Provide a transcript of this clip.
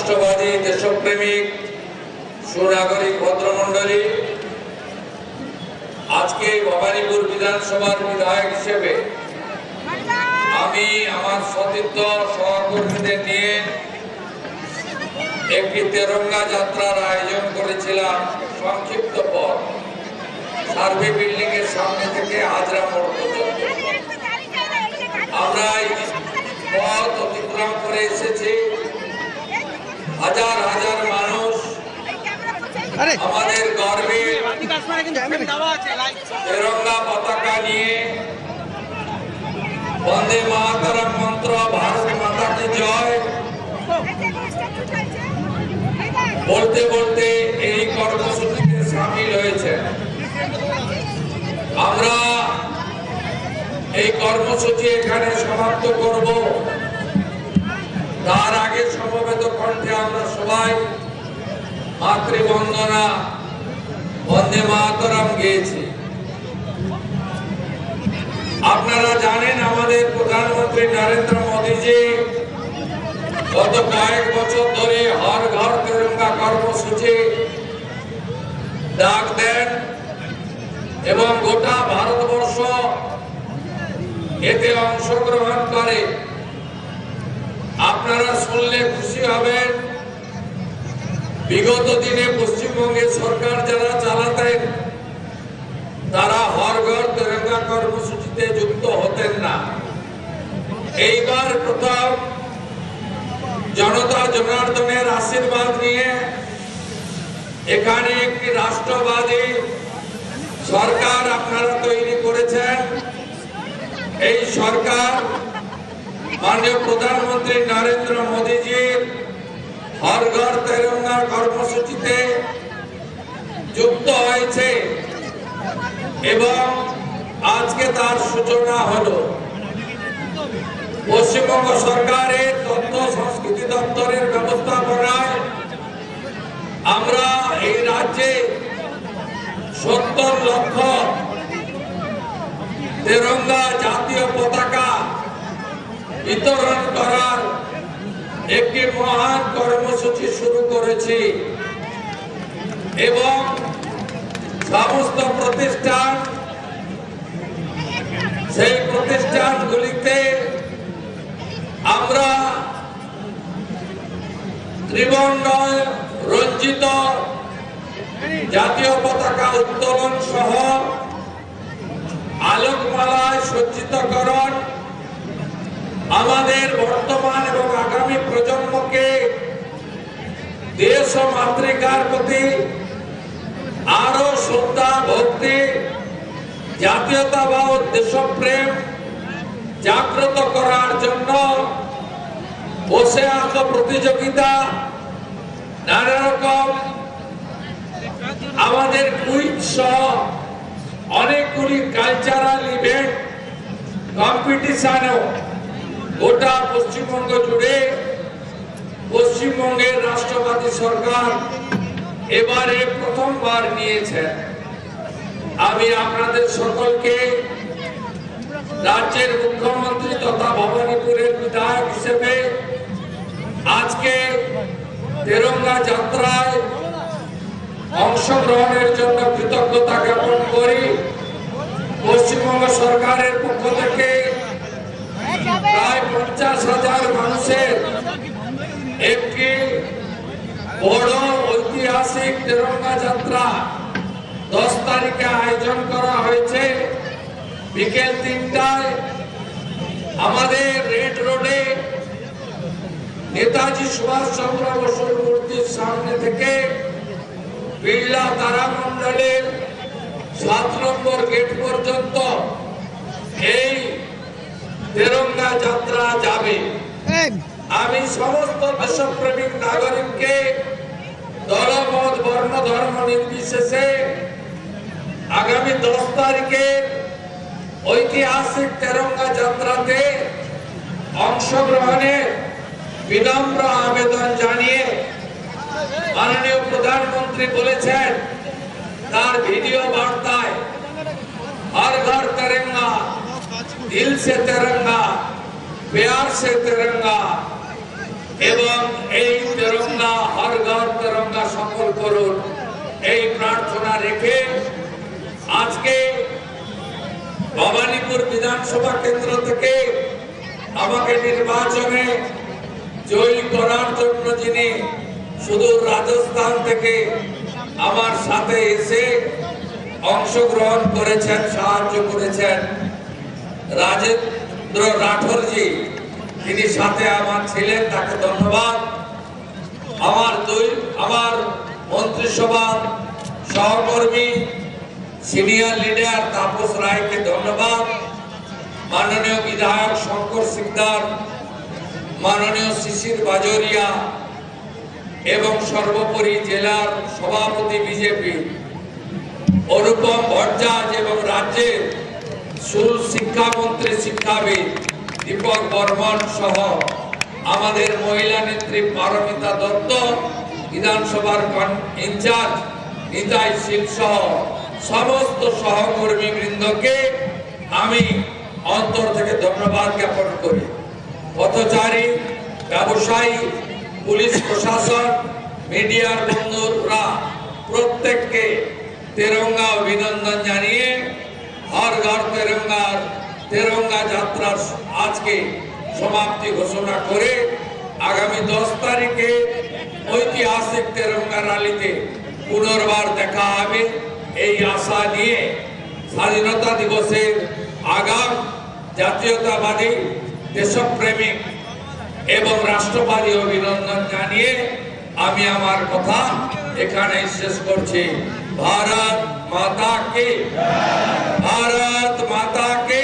রাষ্ট্রবাদী দেশপ্রেমিক সুনাগরিক ভদ্রমণ্ডলী, আজকে ভবানীপুর বিধানসভার বিধায়ক হিসেবে আমি আমার সতীর্থ সহকর্মীদের নিয়ে একটি তেরঙ্গা যাত্রার আয়োজন করেছিলাম। সংক্ষিপ্ত পথ সার্ভে বিল্ডিং এর সামনে থেকে হাজরা মোড় পর্যন্ত আমরা এই পথ অতিক্রম করে এসেছি। হাজার হাজার মানুষ আমাদের গর্বে তেরঙ্গা পতাকা নিয়ে বন্দে মাতরম মন্ত্র, ভারত মাতা কি জয় বলতে বলতে এই কর্মসূচিতে সামিল হয়েছে। আমরা এই কর্মসূচি এখানে সমাপ্ত করব। তার আগে সমবেত কণ্ঠে আমরা সবাই মাতৃবন্দনা বন্দে মাতরম গেয়েছি। আপনারা জানেন আমাদের প্রধানমন্ত্রী নরেন্দ্র মোদীজি গত কয়েক বছর ধরে হর ঘর তিরঙ্গা কর্মসূচি ডাক দেন এবং গোটা ভারতবর্ষ এতে অংশগ্রহণ করে। আপনারা শুনলে খুশি হবেন, বিগত দিনে পশ্চিমবঙ্গের সরকার যারা চালাতেন তারা হর ঘর তিরঙ্গা কর্মসূচিতে যুক্ত হতেন না। এইবার প্রথম জনতা জনার্দনের আশীর্বাদ নিয়ে এখানে একটি রাষ্ট্রবাদী সরকার আপনারা তৈরি করেছেন। এই সরকার মাননীয় প্রধানমন্ত্রী নরেন্দ্র মোদীজির হর ঘর তিরঙ্গা কর্মসূচিতে যুক্ত হয়েছে এবং আজকে তার সূচনা হলো। পশ্চিমবঙ্গ সরকারের তথ্য সংস্কৃতি দপ্তরের ব্যবস্থাপনায় আমরা এই রাজ্যে 70 লক্ষ তেরঙ্গা জাতীয় পতাকা বিতরণ করার একটি মহান কর্মসূচি শুরু করেছি এবং সমস্ত প্রতিষ্ঠান, সেই প্রতিষ্ঠানগুলিতে আমরা ত্রিবর্ণ রঞ্জিত জাতীয় পতাকা উত্তোলন সহ আলোকমালায় সজ্জিতকরণ আমাদের বর্তমান এবং আগামী প্রজন্মকে দেশ ও মাতৃকার প্রতি আরো শ্রদ্ধা, ভক্তি, জাতীয়তাবাদ, দেশপ্রেম জাগ্রত করার জন্য বসে আঁকা প্রতিযোগিতা, নানা রকম আমাদের কুইজ সহ অনেকগুলি কালচারাল ইভেন্ট কম্পিটিশনও গোটা পশ্চিমবঙ্গ জুড়ে পশ্চিমবঙ্গের রাষ্ট্রবাদী সরকার এবারে প্রথমবার নিয়েছে। আমি আপনাদের সকলকে রাজ্যের মুখ্যমন্ত্রী তথা ভবানীপুরের বিধায়ক হিসেবে আজকে তেরঙ্গা যাত্রায় অংশগ্রহণের জন্য কৃতজ্ঞতা জ্ঞাপন করি। পশ্চিমবঙ্গ সরকারের পক্ষ থেকে প্রায় 50,000 মানুষের একটি বড় ঐতিহাসিক তেরঙ্গা যাত্রা 10 তারিখে আয়োজন করা হয়েছে। বিকেল 3টায় আমাদের রেড রোডে নেতাজি সুভাষচন্দ্র বসুর মূর্তির সামনে থেকে বিড়লা তারামণ্ডলের 7 নম্বর গেট পর্যন্ত এই তেরঙ্গা যাত্রা যাবে। আমি সমস্ত দেশপ্রেমিক নাগরিককে দলমত, বর্ণ, ধর্ম নির্বিশেষে আগামী 10 তারিখে ঐতিহাসিক তেরঙ্গা যাত্রাতে অংশগ্রহণের বিনম্র আবেদন জানিয়ে মাননীয় প্রধানমন্ত্রী বলেছেন তার ভিডিও বার্তায়, हर घर तिरंगा, दिल से तिरंगा, प्यार से तिरंगा एवं এই तिरंगा আকাঙ্ক্ষা সফল করুন এই প্রার্থনা রেখে আজকে ভবানীপুর বিধানসভা কেন্দ্র থেকে আমাকে নির্বাচনে জয়ী করার জন্য যিনি সুদূর রাজস্থান থেকে আমার সাথে এসে অংশগ্রহণ করেছেন, সাহায্য করেছেন, রাজেন্দ্র রাঠোরজি, তিনি সাথে আমার ছিলেন, তাকে ধন্যবাদ। আমার মন্ত্রিসভার সহকর্মী সিনিয়র লিডার তাপস রায়কে ধন্যবাদ, মাননীয় বিধায়ক শঙ্কর সিকদার, মাননীয় শিশির বাজোরিয়া এবং সর্বোপরি জেলার সভাপতি বিজেপি অনুপম ভট্টাচার্য এবং রাজ্যের শিক্ষামন্ত্রী শিক্ষাবিদ দীপক বর্মন সহ আমাদের মহিলা নেত্রী পারমিতা দত্ত, বিধানসভার ইনচার্জ নিতাই শীল সহ সমস্ত সহকর্মী বৃন্দকে আমি অন্তর থেকে ধন্যবাদ জ্ঞাপন করি। পথচারী, ব্যবসায়ী, পুলিশ প্রশাসন, মিডিয়ার বন্ধুরা প্রত্যেককে তেরঙ্গা অভিনন্দন জানিয়ে হর ঘর তেরঙ্গা যাত্রার আজকে সমাপ্তি ঘোষণা করে আগামী 10 তারিখে ঐতিহাসিক তেরঙ্গা র্যালিতে পুনর্বার দেখা হবে এই আশা নিয়ে স্বাধীনতা দিবসের আগাম জাতীয়তাবাদী, দেশপ্রেমিক এবং রাষ্ট্রবাদী অভিনন্দন জানিয়ে আমি আমার কথা এখানেই শেষ করছি। ভারত মাতা কি, ভারত মাতা কি।